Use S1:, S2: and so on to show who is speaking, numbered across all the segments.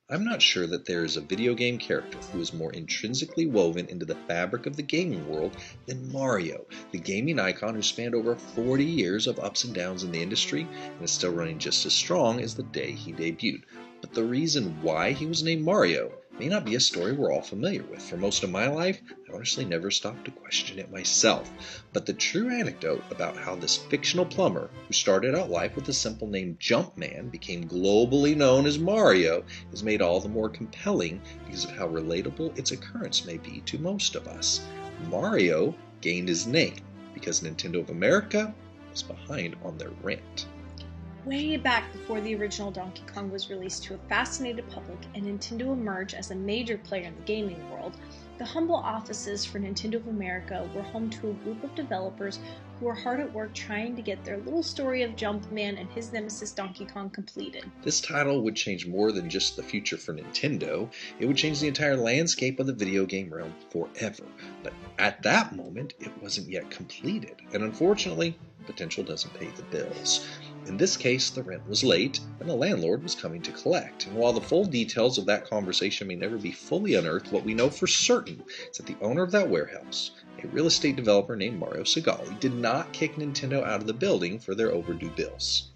S1: I'm not sure that there is a video game character who is more intrinsically woven into the fabric of the gaming world than Mario, the gaming icon who spanned over 40 years of ups and downs in the industry and is still running just as strong as the day he debuted. But the reason why he was named Mario may not be a story we're all familiar with. For most of my life, I honestly never stopped to question it myself. But the true anecdote about how this fictional plumber, who started out life with the simple name Jumpman, became globally known as Mario, is made all the more compelling because of how relatable its occurrence may be to most of us. Mario gained his name because Nintendo of America was behind on their rent.
S2: Way back before the original Donkey Kong was released to a fascinated public and Nintendo emerged as a major player in the gaming world, the humble offices for Nintendo of America were home to a group of developers who were hard at work trying to get their little story of Jumpman and his nemesis Donkey Kong completed.
S1: This title would change more than just the future for Nintendo. It would change the entire landscape of the video game realm forever. But at that moment, it wasn't yet completed. And unfortunately, potential doesn't pay the bills. In this case, the rent was late, and the landlord was coming to collect. And while the full details of that conversation may never be fully unearthed, what we know for certain is that the owner of that warehouse, a real estate developer named Mario Segali, did not kick Nintendo out of the building for their overdue bills.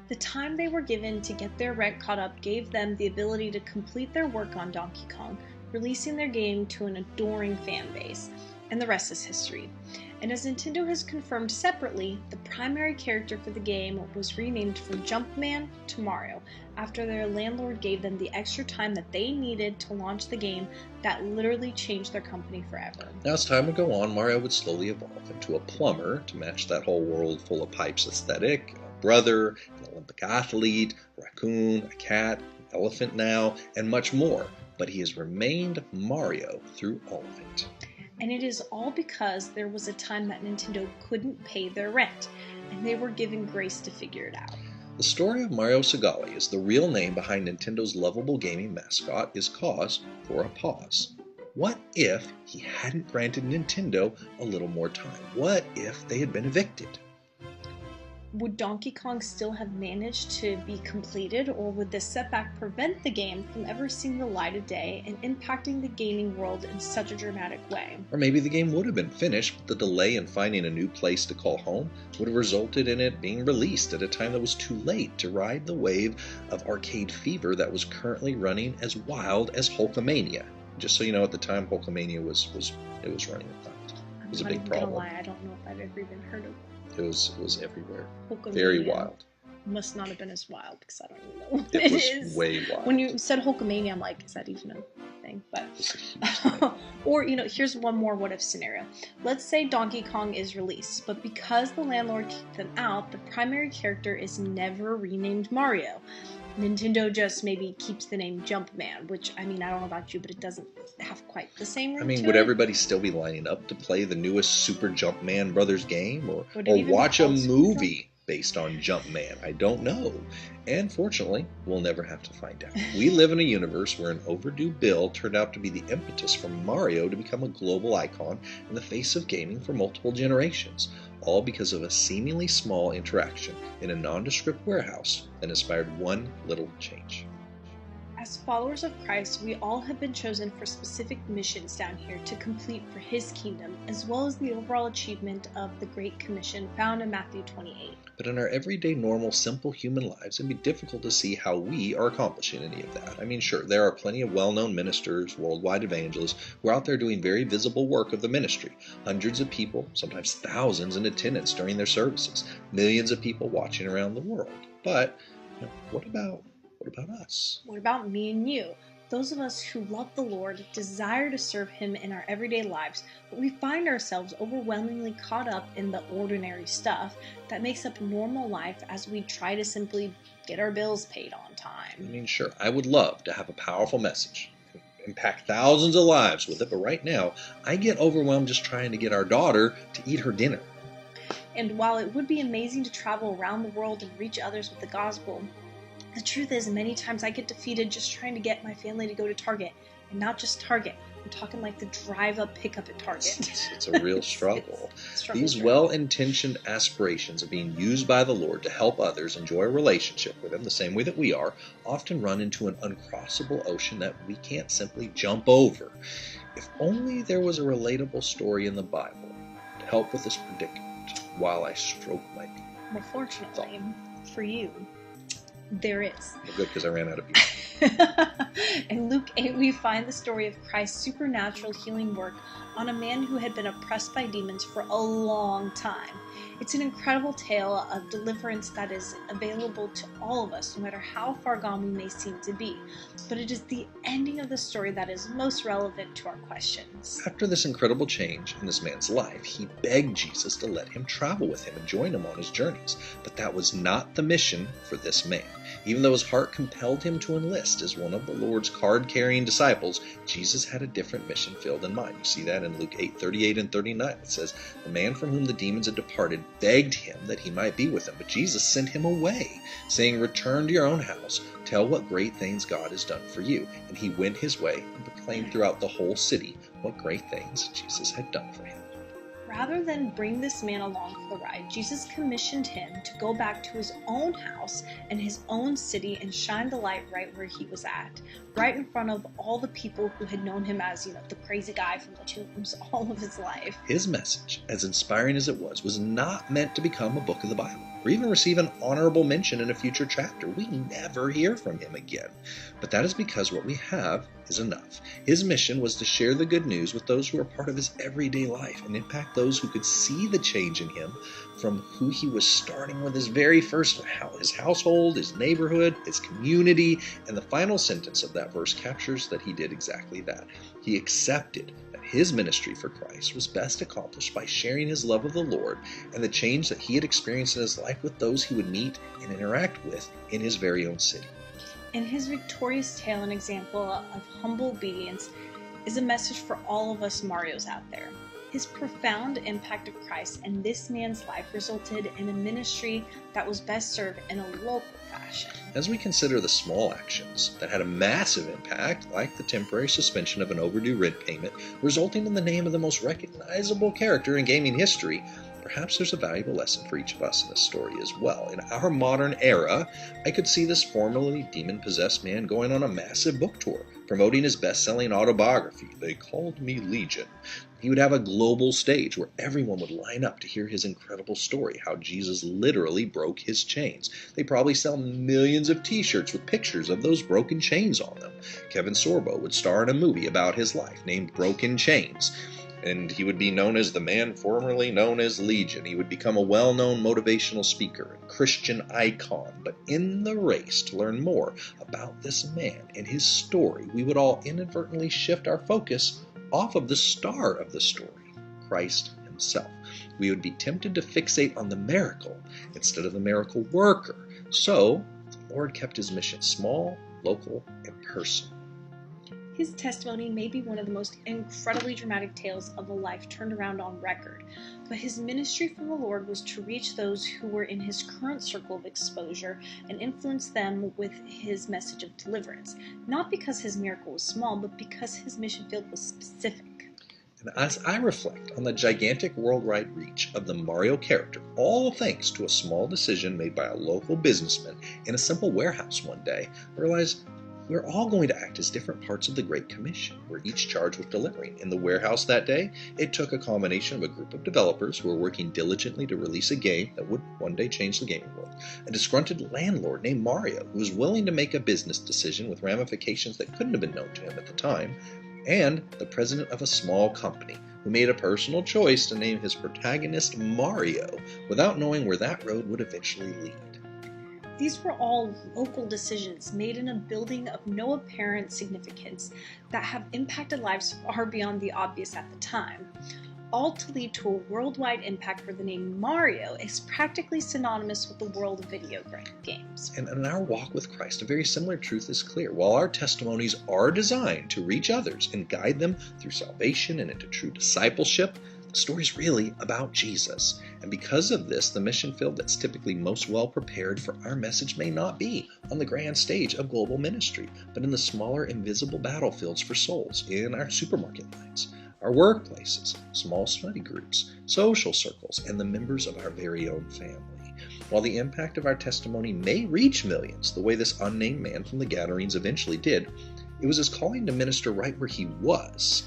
S2: The time they were given to get their rent caught up gave them the ability to complete their work on Donkey Kong, releasing their game to an adoring fan base. And the rest is history. And as Nintendo has confirmed separately, the primary character for the game was renamed from Jumpman to Mario, after their landlord gave them the extra time that they needed to launch the game that literally changed their company forever.
S1: Now, as time would go on, Mario would slowly evolve into a plumber to match that whole world full of pipes aesthetic, a brother, an Olympic athlete, a raccoon, a cat, an elephant now, and much more. But he has remained Mario through all of it.
S2: And it is all because there was a time that Nintendo couldn't pay their rent, and they were given grace to figure it out.
S1: The story of Mario Segali, as the real name behind Nintendo's lovable gaming mascot, is cause for a pause. What if he hadn't granted Nintendo a little more time? What if they had been evicted?
S2: Would Donkey Kong still have managed to be completed, or would this setback prevent the game from ever seeing the light of day and impacting the gaming world in such a dramatic way?
S1: Or maybe the game would have been finished, but the delay in finding a new place to call home would have resulted in it being released at a time that was too late to ride the wave of arcade fever that was currently running as wild as Hulkamania. Just so you know, at the time Hulkamania was running wild. It was a big problem.
S2: I'm not gonna lie, I don't know if I've ever even heard of it.
S1: It was everywhere.
S2: Hulkamania.
S1: Very wild.
S2: Must not have been as wild because I don't even know what
S1: It was way wild.
S2: When you said Hulkamania, I'm like, is that even a thing? But
S1: It was a huge thing.
S2: or here's one more what if scenario. Let's say Donkey Kong is released, but because the landlord kicked them out, the primary character is never renamed Mario. Nintendo just maybe keeps the name Jumpman, which, I mean, I don't know about you, but it doesn't have quite the same ring to
S1: Would
S2: it.
S1: everybody still be lining up to play the newest Super Jumpman Brothers game? Or
S2: Would it even
S1: watch
S2: be
S1: a
S2: called Super
S1: movie based on Jumpman? I don't know. And fortunately, we'll never have to find out. We live in a universe where an overdue bill turned out to be the impetus for Mario to become a global icon in the face of gaming for multiple generations, all because of a seemingly small interaction in a nondescript warehouse that inspired one little change.
S2: As followers of Christ, we all have been chosen for specific missions down here to complete for His kingdom, as well as the overall achievement of the Great Commission found in Matthew 28.
S1: But in our everyday, normal, simple human lives, it'd be difficult to see how we are accomplishing any of that. I mean, sure, there are plenty of well-known ministers, worldwide evangelists, who are out there doing very visible work of the ministry. Hundreds of people, sometimes thousands, in attendance during their services. Millions of people watching around the world. But, what about us?
S2: What about me and you? Those of us who love the Lord, desire to serve Him in our everyday lives, but we find ourselves overwhelmingly caught up in the ordinary stuff that makes up normal life as we try to simply get our bills paid on time.
S1: I mean, sure, I would love to have a powerful message, impact thousands of lives with it, but right now, I get overwhelmed just trying to get our daughter to eat her dinner.
S2: And while it would be amazing to travel around the world and reach others with the gospel, The truth is, many times I get defeated just trying to get my family to go to Target, and not just Target. I'm talking like the drive-up pickup at Target.
S1: It's a real struggle. These
S2: struggle.
S1: well-intentioned aspirations of being used by the Lord to help others enjoy a relationship with Him the same way that we are, often run into an uncrossable ocean that we can't simply jump over. If only there was a relatable story in the Bible to help with this predicament while I stroke my knee.
S2: Well, fortunately for you, there is.
S1: Well, good, because I ran out of people.
S2: In Luke 8, we find the story of Christ's supernatural healing work on a man who had been oppressed by demons for a long time. It's an incredible tale of deliverance that is available to all of us, no matter how far gone we may seem to be. But it is the ending of the story that is most relevant to our questions.
S1: After this incredible change in this man's life, he begged Jesus to let him travel with him and join him on his journeys. But that was not the mission for this man. Even though his heart compelled him to enlist as one of the Lord's card-carrying disciples, Jesus had a different mission filled in mind. You see that in Luke 8:38 and 39. It says, "The man from whom the demons had departed begged him that he might be with him, but Jesus sent him away, saying, 'Return to your own house, tell what great things God has done for you.' And he went his way and proclaimed throughout the whole city what great things Jesus had done for him."
S2: Rather than bring this man along for the ride, Jesus commissioned him to go back to his own house and his own city and shine the light right where he was at, right in front of all the people who had known him as, the crazy guy from the tombs all of his life.
S1: His message, as inspiring as it was not meant to become a book of the Bible, or even receive an honorable mention in a future chapter. We never hear from him again. But that is because what we have is enough. His mission was to share the good news with those who were part of his everyday life and impact those who could see the change in him from who he was starting with his very first his household, his neighborhood, his community, and the final sentence of that verse captures that he did exactly that. He accepted that his ministry for Christ was best accomplished by sharing his love of the Lord and the change that he had experienced in his life with those he would meet and interact with in his very own city.
S2: And his victorious tale and example of humble obedience is a message for all of us Marios out there. His profound impact of Christ and this man's life resulted in a ministry that was best served in a local fashion.
S1: As we consider the small actions that had a massive impact, like the temporary suspension of an overdue rent payment, resulting in the name of the most recognizable character in gaming history, perhaps there's a valuable lesson for each of us in this story as well. In our modern era, I could see this formerly demon-possessed man going on a massive book tour, promoting his best-selling autobiography, They Called Me Legion. He would have a global stage where everyone would line up to hear his incredible story, how Jesus literally broke his chains. They probably sell millions of t-shirts with pictures of those broken chains on them. Kevin Sorbo would star in a movie about his life named Broken Chains, and he would be known as the man formerly known as Legion. He would become a well-known motivational speaker and Christian icon. But in the race to learn more about this man and his story, we would all inadvertently shift our focus off of the star of the story, Christ himself. We would be tempted to fixate on the miracle instead of the miracle worker. So, the Lord kept his mission small, local, and personal.
S2: His testimony may be one of the most incredibly dramatic tales of a life turned around on record, but his ministry from the Lord was to reach those who were in his current circle of exposure and influence them with his message of deliverance, not because his miracle was small, but because his mission field was specific.
S1: And as I reflect on the gigantic worldwide reach of the Mario character, all thanks to a small decision made by a local businessman in a simple warehouse one day, I realize we're all going to act as different parts of the Great Commission. We're each charged with delivering. In the warehouse that day, it took a combination of a group of developers who were working diligently to release a game that would one day change the gaming world, a disgruntled landlord named Mario who was willing to make a business decision with ramifications that couldn't have been known to him at the time, and the president of a small company who made a personal choice to name his protagonist Mario without knowing where that road would eventually lead.
S2: These were all local decisions made in a building of no apparent significance that have impacted lives far beyond the obvious at the time, all to lead to a worldwide impact where the name Mario is practically synonymous with the world of video games.
S1: And in our walk with Christ, a very similar truth is clear. While our testimonies are designed to reach others and guide them through salvation and into true discipleship, The story's really about Jesus. And because of this, the mission field that's typically most well prepared for our message may not be on the grand stage of global ministry, but in the smaller invisible battlefields for souls, in our supermarket lines, our workplaces, small study groups, social circles, and the members of our very own family. While the impact of our testimony may reach millions, the way this unnamed man from the Gadarenes eventually did, it was his calling to minister right where he was,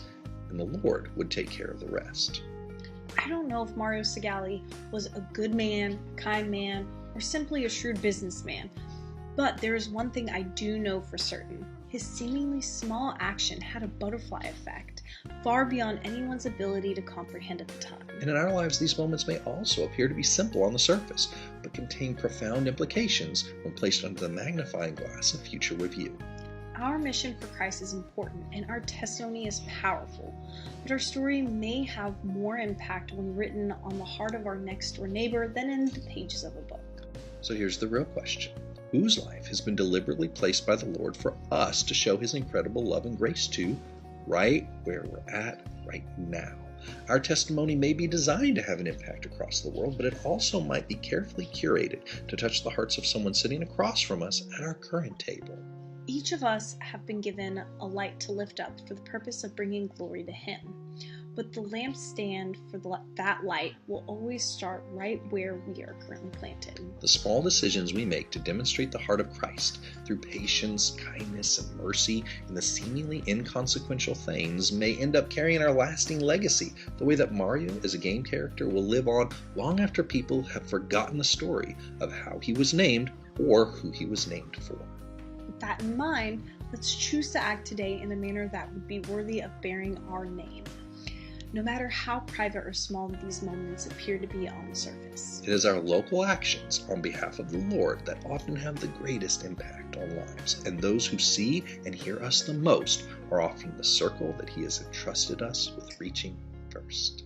S1: and the Lord would take care of the rest.
S2: I don't know if Mario Segali was a good man, kind man, or simply a shrewd businessman, but there is one thing I do know for certain. His seemingly small action had a butterfly effect, far beyond anyone's ability to comprehend at the time.
S1: And in our lives, these moments may also appear to be simple on the surface, but contain profound implications when placed under the magnifying glass of future review.
S2: Our mission for Christ is important, and our testimony is powerful, but our story may have more impact when written on the heart of our next-door neighbor than in the pages of a book.
S1: So here's the real question. Whose life has been deliberately placed by the Lord for us to show His incredible love and grace to, right where we're at right now? Our testimony may be designed to have an impact across the world, but it also might be carefully curated to touch the hearts of someone sitting across from us at our current table.
S2: Each of us have been given a light to lift up for the purpose of bringing glory to Him. But the lampstand for that light will always start right where we are currently planted.
S1: The small decisions we make to demonstrate the heart of Christ through patience, kindness, and mercy in the seemingly inconsequential things may end up carrying our lasting legacy, the way that Mario as a game character will live on long after people have forgotten the story of how he was named or who he was named for.
S2: With that in mind, let's choose to act today in a manner that would be worthy of bearing our name, no matter how private or small these moments appear to be on the surface.
S1: It is our local actions on behalf of the Lord that often have the greatest impact on lives, and those who see and hear us the most are often the circle that He has entrusted us with reaching first.